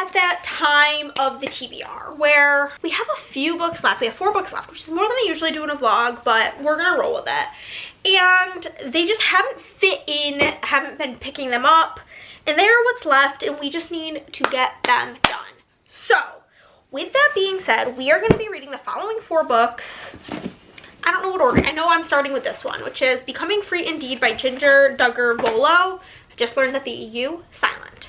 at that time of the TBR where we have a few books left. We have 4 books left, which is more than I usually do in a vlog, but we're gonna roll with it. And they just haven't fit in, haven't been picking them up, and they are what's left, and we just need to get them done. So with that being said, we are going to be reading the following 4 books. I don't know what order. I know I'm starting with this one, which is Becoming Free Indeed by Ginger Duggar Volo. I just learned that the U silent.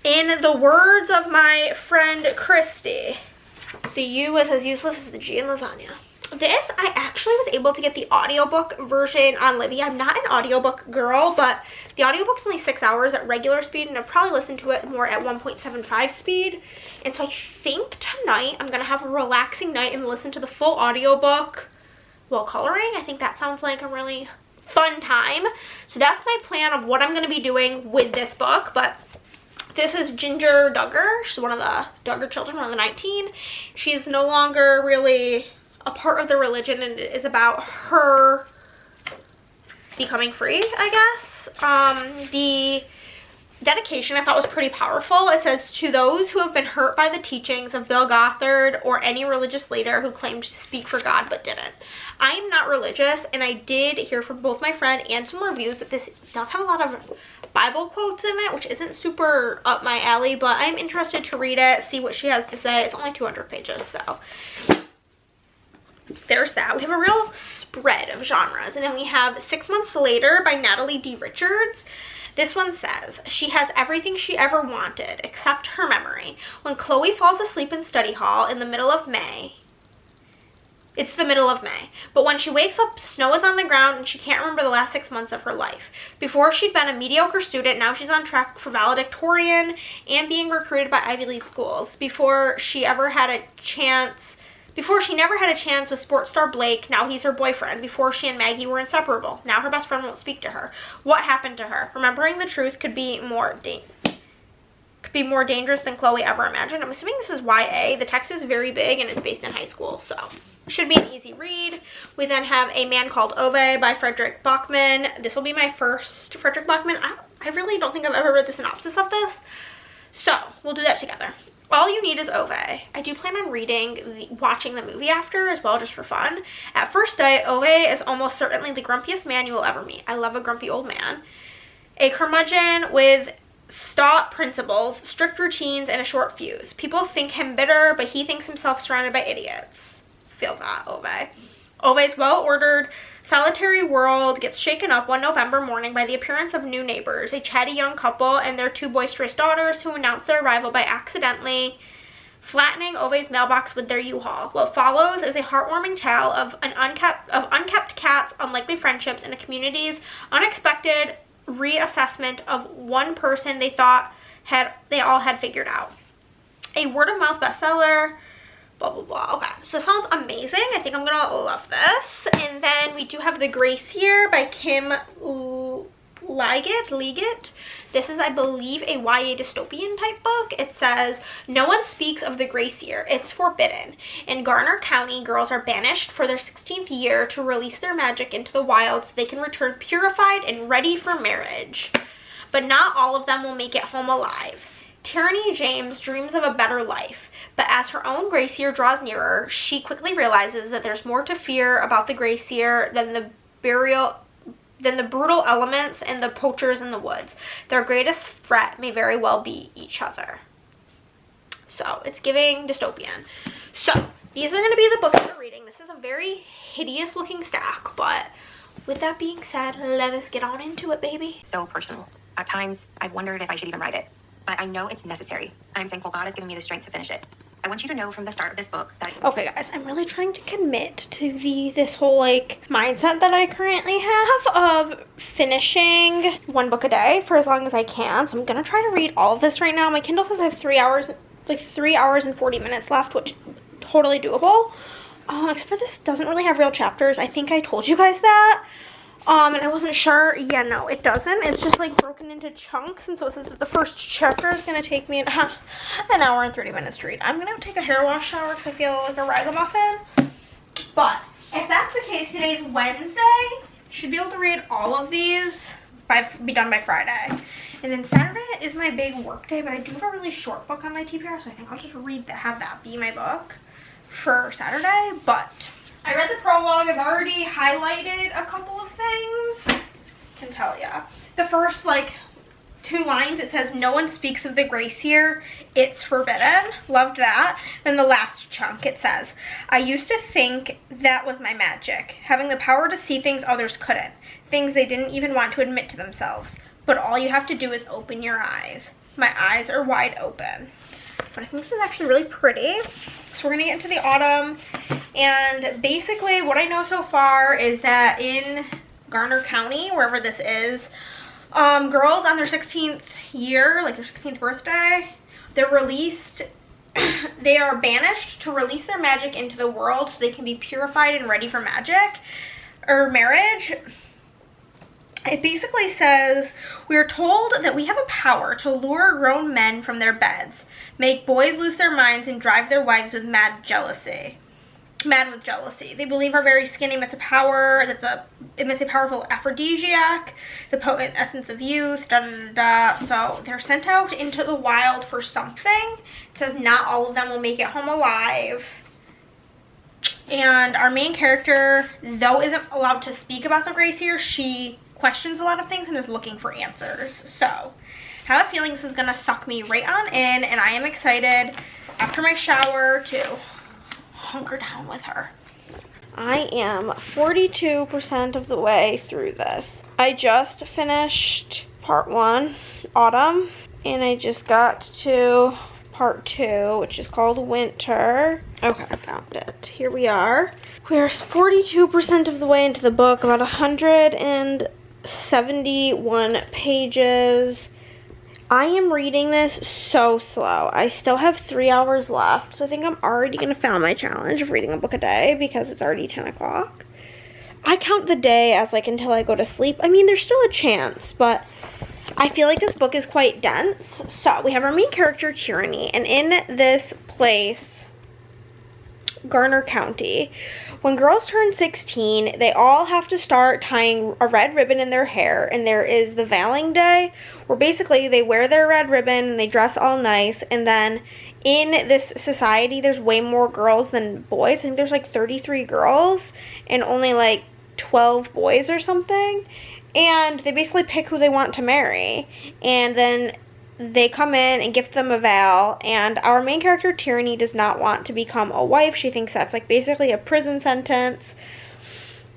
In the words of my friend Christy, the U is as useless as the G in lasagna. This, I actually was able to get the audiobook version on Libby. I'm not an audiobook girl, but the audiobook's only 6 hours at regular speed, and I'll probably listen to it more at 1.75 speed. And so I think tonight I'm going to have a relaxing night and listen to the full audiobook while coloring. I think that sounds like a really fun time. So that's my plan of what I'm going to be doing with this book. But this is Ginger Duggar. She's one of the Duggar children, one of the 19. She's no longer really a part of the religion, and it is about her becoming free, I guess. The dedication I thought was pretty powerful. It says, to those who have been hurt by the teachings of Bill Gothard or any religious leader who claimed to speak for God but didn't. I am not religious, and I did hear from both my friend and some reviews that this does have a lot of Bible quotes in it, which isn't super up my alley, but I'm interested to read it, see what she has to say. It's only 200 pages, so there's that. We have a real spread of genres. And then we have 6 Months Later by Natalie D. Richards. This one says, she has everything she ever wanted except her memory. When Chloe falls asleep in study hall in the middle of May, it's the middle of May, but when she wakes up, snow is on the ground and she can't remember the last 6 months of her life. Before she'd been a mediocre student, now she's on track for valedictorian and being recruited by Ivy League schools. Before she never had a chance with sports star Blake, now he's her boyfriend. Before she and Maggie were inseparable, now her best friend won't speak to her. What happened to her? Remembering the truth could be more dangerous than Chloe ever imagined. I'm assuming this is YA. The text is very big and it's based in high school, so should be an easy read. We then have A Man Called Ove by Frederick Bachman. This will be my first Frederick Bachman. I really don't think I've ever read the synopsis of this, so we'll do that together. All You Need Is Ove. I do plan on watching the movie after as well, just for fun. At first sight, Ove is almost certainly the grumpiest man you will ever meet. I love a grumpy old man. A curmudgeon with stout principles, strict routines, and a short fuse. People think him bitter, but he thinks himself surrounded by idiots. Feel that, Ove. Ove's well-ordered, solitary world gets shaken up one November morning by the appearance of new neighbors, a chatty young couple and their 2 boisterous daughters who announce their arrival by accidentally flattening Ove's mailbox with their U-Haul. What follows is a heartwarming tale of unkept cats, unlikely friendships, and a community's unexpected reassessment of one person they thought they all had figured out. A word-of-mouth bestseller. Blah, blah, blah. Okay, so it sounds amazing. I think I'm gonna love this. And then we do have The Grace Year by Kim Liggett. This is, I believe, a YA dystopian type book. It says, no one speaks of the Grace Year. It's forbidden. In Garner County, girls are banished for their 16th year to release their magic into the wild so they can return purified and ready for marriage. But not all of them will make it home alive. Tyranny James dreams of a better life, but as her own Grace Year draws nearer, she quickly realizes that there's more to fear about the Grace Year than the brutal elements and the poachers in the woods. Their greatest threat may very well be each other. So it's giving dystopian. So these are going to be the books we're reading. This is a very hideous looking stack, but with that being said, let us get on into it, baby. So personal. At times, I've wondered if I should even write it. But I know it's necessary. I'm thankful God has given me the strength to finish it. I want you to know from the start of this book that... Okay, guys, I'm really trying to commit to this whole, mindset that I currently have of finishing 1 book a day for as long as I can. So I'm going to try to read all of this right now. My Kindle says I have 3 hours and 40 minutes left, which totally doable. Except for this doesn't really have real chapters. I think I told you guys that. And I wasn't sure. Yeah, no, it doesn't. It's just broken into chunks, and so it says that the first chapter is going to take me an hour and 30 minutes to read. I'm going to take a hair wash shower because I feel like a ragamuffin. But if that's the case, today's Wednesday. Should be able to read all of these, be done by Friday. And then Saturday is my big work day, but I do have a really short book on my TBR, so I think I'll just read that, have that be my book for Saturday. But I read the prologue. I've already highlighted a couple of things. Can tell ya. The first, like, 2 lines, it says, "No one speaks of the grace here. It's forbidden." Loved that. Then the last chunk, it says, "I used to think that was my magic, having the power to see things others couldn't, things they didn't even want to admit to themselves. But all you have to do is open your eyes. My eyes are wide open." But I think this is actually really pretty. So we're gonna get into the autumn. And basically what I know so far is that in Garner County, wherever this is, girls on their 16th year, like their 16th birthday, they're released, they are banished to release their magic into the world so they can be purified and ready for magic or marriage. It basically says, "We are told that we have a power to lure grown men from their beds, make boys lose their minds, and drive their wives with mad with jealousy. They believe our very skin emits a power emits a powerful aphrodisiac, the potent essence of youth, da da da da." So they're sent out into the wild for something. It says not all of them will make it home alive. And our main character, though isn't allowed to speak about the grace here, she questions a lot of things and is looking for answers. So I have a feeling this is gonna suck me right on in, and I am excited after my shower to hunker down with her. I am 42% of the way through this. I just finished part 1, Autumn, and I just got to part 2, which is called Winter. Okay, I found it. Here we are. We're 42% of the way into the book, about 171 pages. I am reading this so slow. I still have 3 hours left, so I think I'm already going to fail my challenge of reading a book a day because it's already 10 o'clock. I count the day as like until I go to sleep. I mean, there's still a chance, but I feel like this book is quite dense. So we have our main character, Tyranny, and in this place, Garner County, when girls turn 16, they all have to start tying a red ribbon in their hair, and there is the veiling day, where basically they wear their red ribbon and they dress all nice, and then in this society, there's way more girls than boys. I think there's like 33 girls and only like 12 boys or something, and they basically pick who they want to marry, and then they come in and gift them a vow, and our main character, Tyranny, does not want to become a wife. She thinks that's like basically a prison sentence.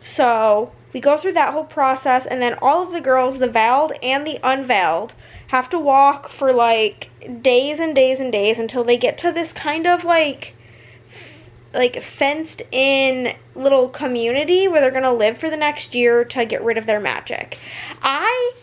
So we go through that whole process, and then all of the girls, the veiled and the unveiled, have to walk for like days and days and days until they get to this kind of like fenced in little community where they're gonna live for the next year to get rid of their magic. I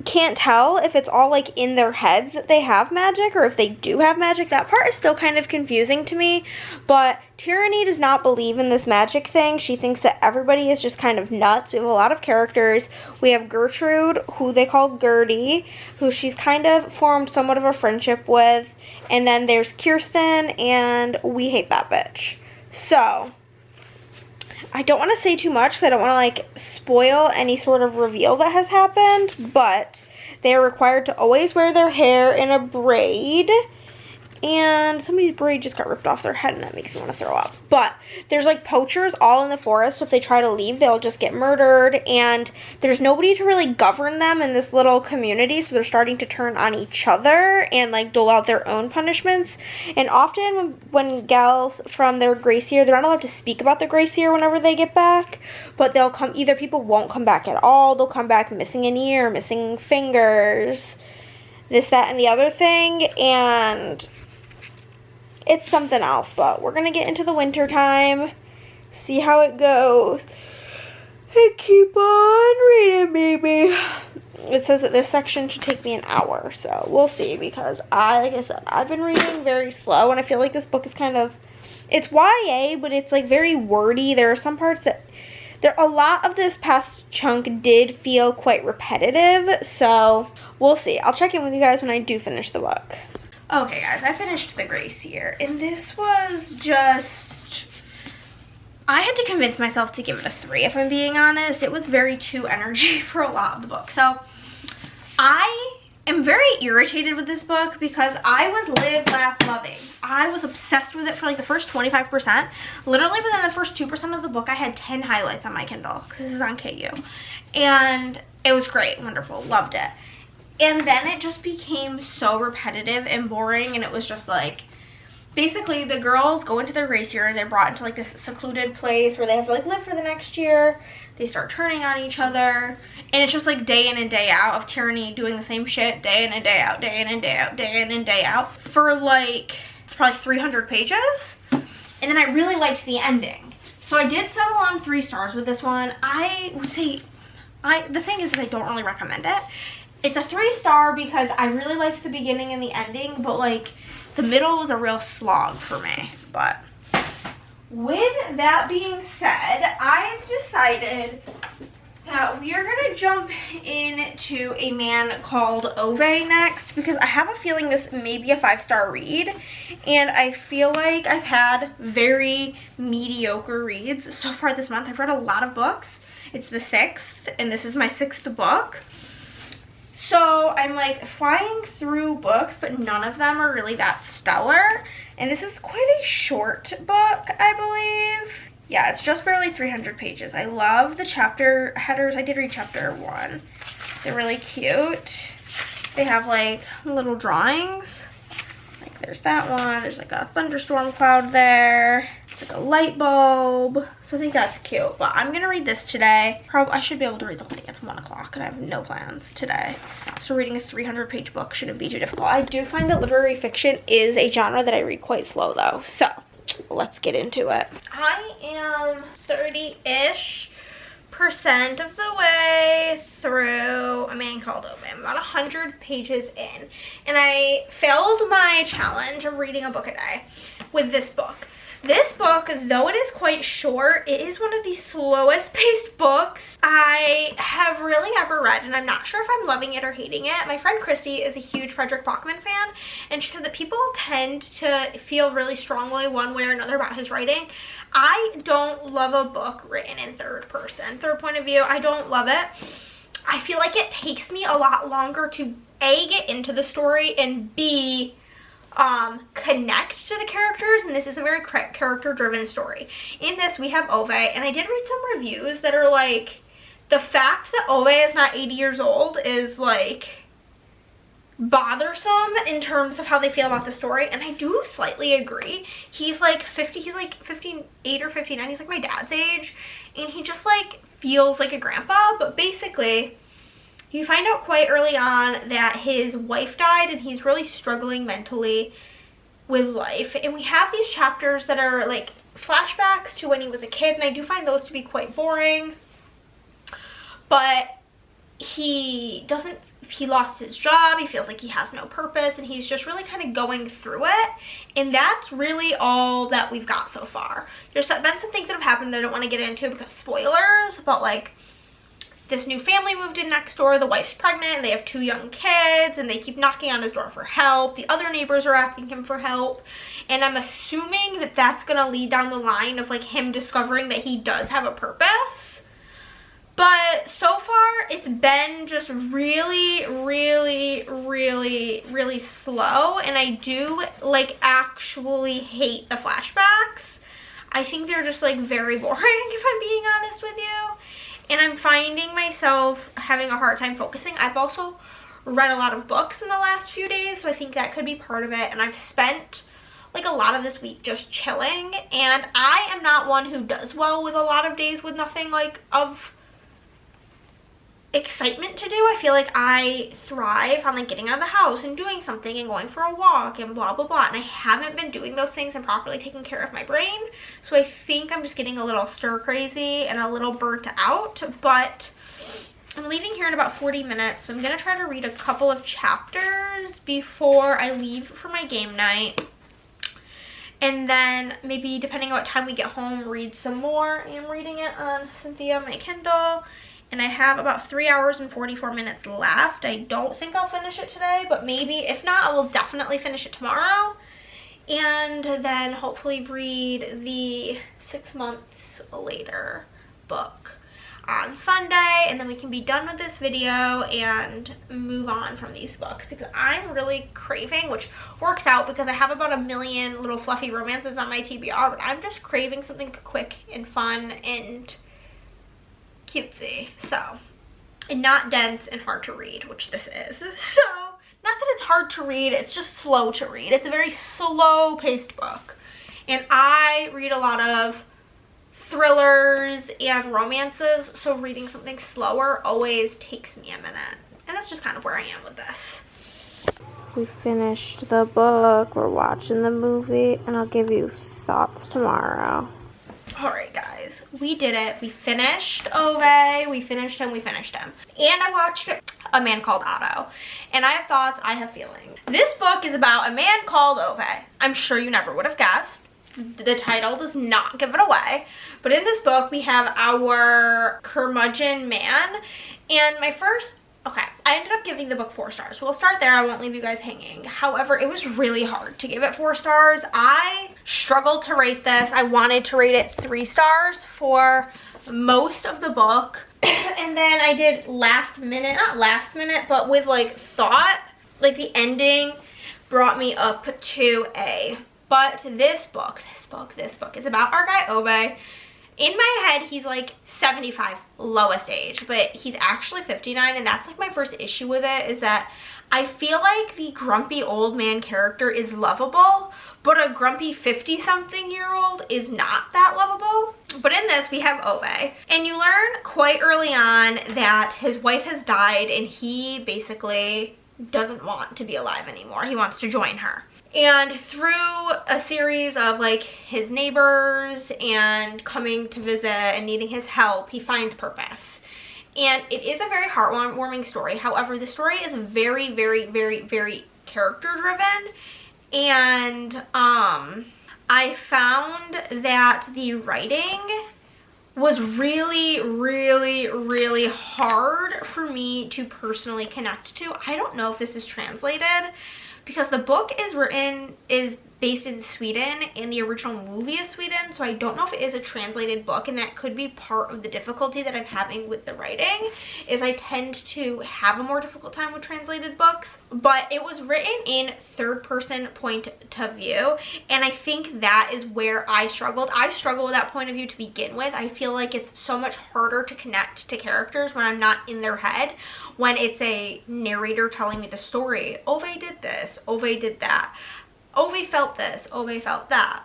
can't tell if it's all like in their heads that they have magic or if they do have magic. That part is still kind of confusing to me, but Tyranny does not believe in this magic thing. She thinks that everybody is just kind of nuts. We have a lot of characters. We have Gertrude, who they call Gertie, who she's kind of formed somewhat of a friendship with, and then there's Kirsten, and we hate that bitch. So I don't want to say too much because I don't want to like spoil any sort of reveal that has happened, but they are required to always wear their hair in a braid, and somebody's braid just got ripped off their head and that makes me want to throw up. But there's like poachers all in the forest, so if they try to leave, they'll just get murdered, and there's nobody to really govern them in this little community, so they're starting to turn on each other and like dole out their own punishments. And often when gals from their grace year, they're not allowed to speak about the grace year whenever they get back, but they'll come, either people won't come back at all, they'll come back missing an ear, missing fingers, this, that, and the other thing, and it's something else. But we're gonna get into the winter time, see how it goes, and keep on reading, baby. It says that this section should take me an hour, so we'll see, because like I said, I've been reading very slow, and I feel like this book is kind of, it's YA, but it's like very wordy. There are some parts that, a lot of this past chunk did feel quite repetitive, so we'll see. I'll check in with you guys when I do finish the book. Okay guys, I finished the grace year, and this was just, I had to convince myself to give it a 3, if I'm being honest. It was very 2 energy for a lot of the book. So I am very irritated with this book because I was live, laugh, loving. I was obsessed with it for like the first 25%. Literally within the first 2% of the book, I had 10 highlights on my Kindle because this is on KU. And it was great, wonderful, loved it. And then it just became so repetitive and boring, and it was just like, basically the girls go into their grace year and they're brought into like this secluded place where they have to like live for the next year. They start turning on each other, and it's just like day in and day out of tyranny, doing the same shit day in and day out, day in and day out, day in and day out for like probably 300 pages. And then I really liked the ending, so I did settle on 3 stars with this one. I would say, the thing is I don't really recommend it. It's a 3-star because I really liked the beginning and the ending, but like the middle was a real slog for me. But with that being said, I've decided that we are going to jump into A Man Called Ove next, because I have a feeling this may be a 5-star read, and I feel like I've had very mediocre reads so far this month. I've read a lot of books. It's the 6th, and this is my 6th book. So I'm like flying through books, but none of them are really that stellar. And this is quite a short book, I believe. Yeah, it's just barely 300 pages. I love the chapter headers. I did read chapter 1. They're really cute. They have like little drawings. Like there's that one. There's like a thunderstorm cloud there. It's like a light bulb. So I think that's cute. But I'm gonna read this today. Probably I should be able to read the whole thing. It's 1 o'clock and I have no plans today. So reading a 300-page book shouldn't be too difficult. I do find that literary fiction is a genre that I read quite slow though. So let's get into it. I am 30-ish % of the way through A Man Called Ove. I'm about 100 pages in, and I failed my challenge of reading a book a day with this book. This book, though it is quite short, it is one of the slowest paced books I have really ever read, and I'm not sure if I'm loving it or hating it. My friend Christy is a huge Frederick Bachman fan, and she said that people tend to feel really strongly one way or another about his writing. I don't love a book written in third point of view. I don't love it. I feel like it takes me a lot longer to A, get into the story, and B, connect to the characters, and this is a very character driven story. In this we have Ove, and I did read some reviews that are like, the fact that Ove is not 80 years old is like bothersome in terms of how they feel about the story, and I do slightly agree. He's like 50, he's like 58 or 59, he's like my dad's age, and he just like feels like a grandpa. But basically you find out quite early on that his wife died, and he's really struggling mentally with life. And we have these chapters that are like flashbacks to when he was a kid, and I do find those to be quite boring. But he lost his job, he feels like he has no purpose, and he's just really kind of going through it. And that's really all that we've got so far. There's been some things that have happened that I don't want to get into because spoilers, but like, this new family moved in next door, the wife's pregnant, and they have 2 young kids, and they keep knocking on his door for help. The other neighbors are asking him for help, and I'm assuming that that's gonna lead down the line of like him discovering that he does have a purpose. But so far it's been just really, really, really, really slow, and I do like actually hate the flashbacks. I think they're just like very boring, if I'm being honest with you. And I'm finding myself having a hard time focusing. I've also read a lot of books in the last few days, so I think that could be part of it. And I've spent like a lot of this week just chilling, and I am not one who does well with a lot of days with nothing like of excitement to do. I feel like I thrive on like getting out of the house and doing something and going for a walk and blah blah blah, and I haven't been doing those things and properly taking care of my brain, so I think I'm just getting a little stir crazy and a little burnt out. But I'm leaving here in about 40 minutes, so I'm gonna try to read a couple of chapters before I leave for my game night, and then maybe depending on what time we get home, read some more. I'm reading it on Cynthia, my Kindle, and I have about 3 hours and 44 minutes left. I don't think I'll finish it today, but maybe. If not, I will definitely finish it tomorrow, and then hopefully read the 6 months later book. on Sunday, and then we can be done with this video and move on from these books, because I'm really craving, which works out because I have about a million little fluffy romances on my TBR, but I'm just craving something quick and fun and cutesy, so, and not dense and hard to read, which this is. So not that it's hard to read, it's just slow to read. It's a very slow paced book, and I read a lot of thrillers and romances, so reading something slower always takes me a minute, and that's just kind of where I am with this. We finished the book, we're watching the movie, and I'll give you thoughts tomorrow. Alright guys, we did it. We finished Ove, we finished him, and I watched A Man Called Otto, and I have thoughts, I have feelings. This book is about a man called Ove. I'm sure you never would have guessed. The title does not give it away, but in this book we have our curmudgeon man, and I ended up giving the book 4 stars. We'll start there, I won't leave you guys hanging. However, it was really hard to give it 4 stars. I struggled to rate this. I wanted to rate it 3 stars for most of the book, and then I did last minute, not last minute, but with like thought, like the ending brought me up to A. But this book is about our guy Ove. In my head, he's like 75, lowest age, but he's actually 59, and that's like my first issue with it, is that I feel like the grumpy old man character is lovable, but a grumpy 50-something-year-old is not that lovable. But in this, we have Ove, and you learn quite early on that his wife has died, and he basically doesn't want to be alive anymore. He wants to join her. And through a series of like his neighbors and coming to visit and needing his help, he finds purpose. And it is a very heartwarming story. However, the story is very, very, very, very character driven. And I found that the writing was really, really, really hard for me to personally connect to. I don't know if this is translated, because the book is based in Sweden and the original movie is Sweden, so I don't know if it is a translated book, and that could be part of the difficulty that I'm having with the writing, is I tend to have a more difficult time with translated books. But it was written in third-person point of view, and I think that is where I struggled. I struggle with that point of view to begin with. I feel like it's so much harder to connect to characters when I'm not in their head, when it's a narrator telling me the story. Ove did this, Ove did that. Ove felt this, Ove felt that.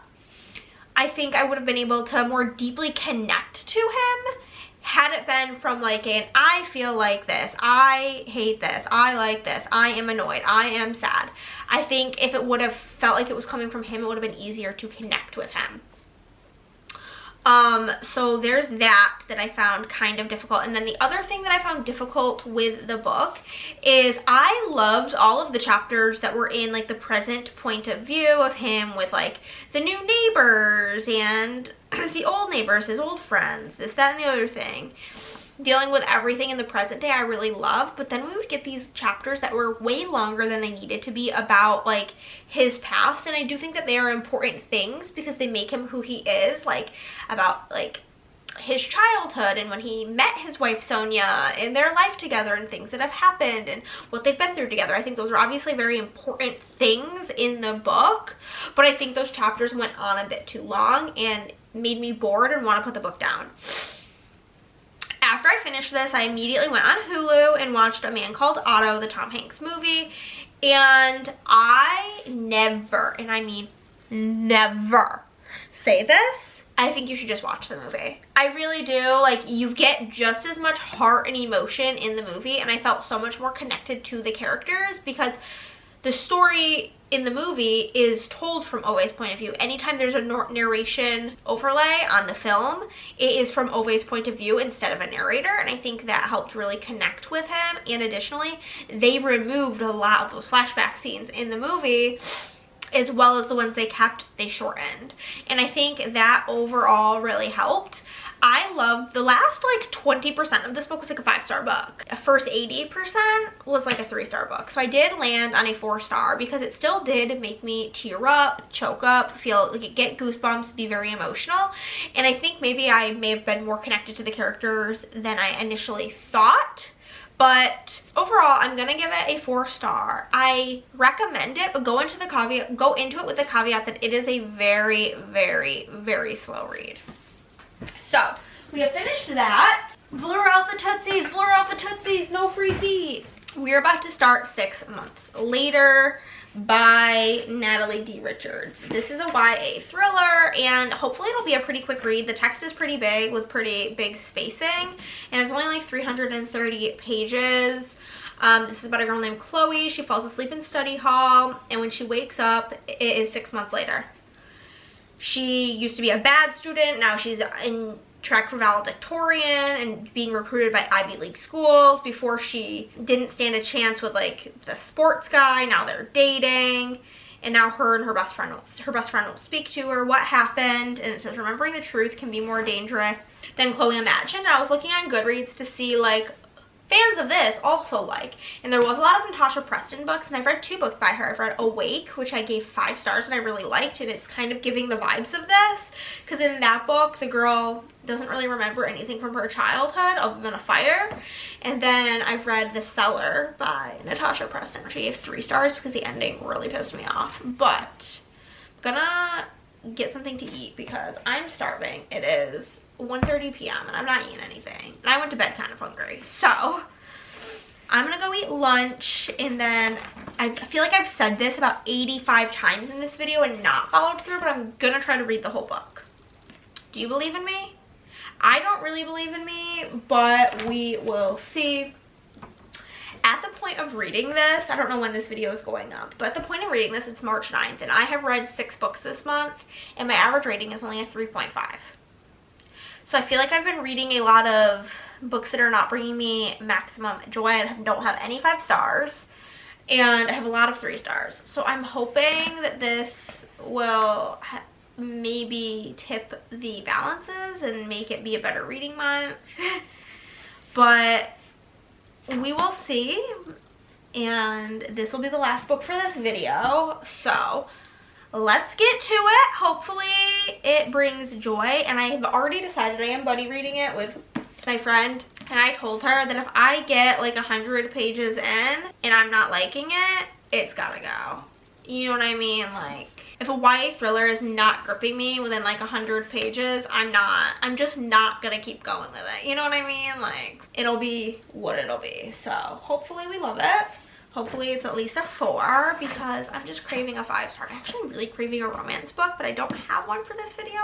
I think I would have been able to more deeply connect to him had it been from like an, I feel like this, I hate this, I like this, I am annoyed, I am sad. I think if it would have felt like it was coming from him, it would have been easier to connect with him. So there's that I found kind of difficult. And then the other thing that I found difficult with the book is I loved all of the chapters that were in like the present point of view of him, with like the new neighbors and the old neighbors, his old friends, this, that, and the other thing. Dealing with everything in the present day I really loved, but then we would get these chapters that were way longer than they needed to be about like his past, and I do think that they are important things because they make him who he is, like about like his childhood and when he met his wife Sonia and their life together and things that have happened and what they've been through together. I think those are obviously very important things in the book, but I think those chapters went on a bit too long and made me bored and want to put the book down. After I finished this, I immediately went on Hulu and watched A Man Called Otto, the Tom Hanks movie, and I never, and I mean never, say this, I think you should just watch the movie. I really do. Like, you get just as much heart and emotion in the movie, and I felt so much more connected to the characters because the story in the movie is told from Ove's point of view. Anytime there's a narration overlay on the film, it is from Ove's point of view instead of a narrator, and I think that helped really connect with him. And additionally, they removed a lot of those flashback scenes in the movie, as well as the ones they kept, they shortened. And I think that overall really helped. I loved the last like 20% of this book was like a 5-star book. The first 80% was like a 3-star book. So I did land on a 4-star because it still did make me tear up, choke up, feel like get goosebumps, be very emotional. And I think maybe I may have been more connected to the characters than I initially thought. But overall, I'm gonna give it a 4-star. I recommend it, but go into it with the caveat that it is a very, very, very slow read. So we have finished that. Blur out the tootsies, blur out the tootsies, no free feet. We're about to start 6 Months Later by Natalie D. Richards. This is a YA thriller, and hopefully it'll be a pretty quick read. The text is pretty big with pretty big spacing, and it's only like 330 pages. This is about a girl named Chloe. She falls asleep in study hall, and when she wakes up, it is 6 months later. She used to be a bad student. Now she's in track for valedictorian and being recruited by Ivy League schools. Before, she didn't stand a chance with like the sports guy. Now they're dating, and now her and her best friend will speak to her what happened, and it says remembering the truth can be more dangerous than Chloe imagined. And I was looking on Goodreads to see like fans of this also like, and there was a lot of Natasha Preston books, and I've read 2 books by her. I've read Awake, which I gave 5 stars and I really liked, and it's kind of giving the vibes of this, because in that book the girl doesn't really remember anything from her childhood other than a fire. And then I've read The Cellar by Natasha Preston, which I gave 3 stars because the ending really pissed me off. But I'm gonna get something to eat because I'm starving. It is 1:30 p.m. and I'm not eating anything, and I went to bed kind of hungry, so I'm gonna go eat lunch. And then I feel like I've said this about 85 times in this video and not followed through, but I'm gonna try to read the whole book. Do you believe in me? I don't really believe in me, but we will see. At the point of reading this, I don't know when this video is going up, but at the point of reading this, it's March 9th, and I have read 6 books this month, and my average rating is only a 3.5. So I feel like I've been reading a lot of books that are not bringing me maximum joy. I don't have any 5 stars, and I have a lot of 3 stars. So I'm hoping that this will maybe tip the balances and make it be a better reading month. But we will see. And this will be the last book for this video. So let's get to it. Hopefully it brings joy, and I have already decided I am buddy reading it with my friend, and I told her that if I get like 100 pages in and I'm not liking it, it's gotta go. You know what I mean? Like, if a YA thriller is not gripping me within like 100 pages, I'm just not gonna keep going with it. You know what I mean? Like, it'll be what it'll be. So hopefully we love it. Hopefully it's at least a 4, because I'm just craving a 5-star. I'm actually really craving a romance book, but I don't have one for this video.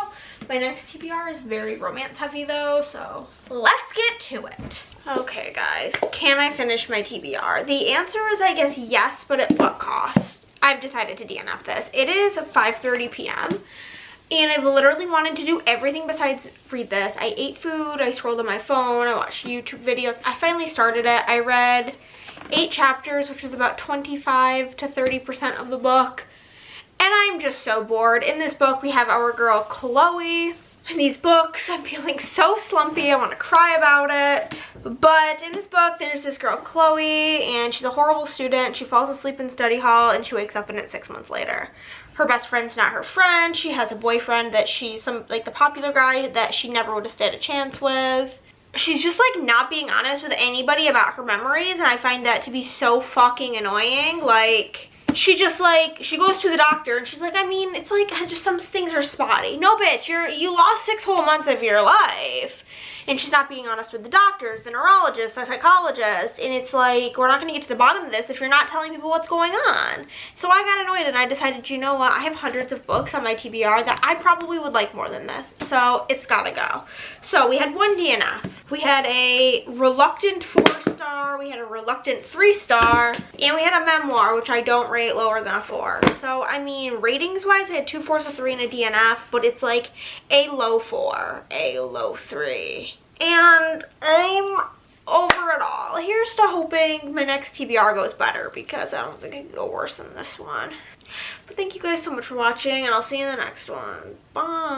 My next TBR is very romance heavy though, so let's get to it. Okay guys, can I finish my TBR? The answer is I guess yes, but at what cost? I've decided to DNF this. It is 5:30 p.m. and I've literally wanted to do everything besides read this. I ate food, I scrolled on my phone, I watched YouTube videos. I finally started it. I read 8 chapters, which was about 25 to 30% of the book, and I'm just so bored. In this book we have our girl Chloe. In these books I'm feeling so slumpy, I want to cry about it. But in this book there's this girl Chloe, and she's a horrible student. She falls asleep in study hall and she wakes up and it's 6 months later. Her best friend's not her friend. She has a boyfriend that she's the popular guy that she never would have stood a chance with. She's just like not being honest with anybody about her memories, and I find that to be so fucking annoying. Like, she goes to the doctor and she's like, I mean, it's like just some things are spotty. No bitch, you lost 6 whole months of your life. And she's not being honest with the doctors, the neurologist, the psychologist, and it's like, we're not going to get to the bottom of this if you're not telling people what's going on. So I got annoyed and I decided, you know what, I have hundreds of books on my TBR that I probably would like more than this, so it's gotta go. So we had 1 DNF, we had a reluctant 4-star, we had a reluctant 3-star, and we had a memoir, which I don't rate lower than a 4. So I mean, ratings wise, we had 2 4s, a 3, and a DNF, but it's like a low 4, a low 3. And I'm over it all. Here's to hoping my next TBR goes better, because I don't think it can go worse than this one. But thank you guys so much for watching, and I'll see you in the next one. Bye.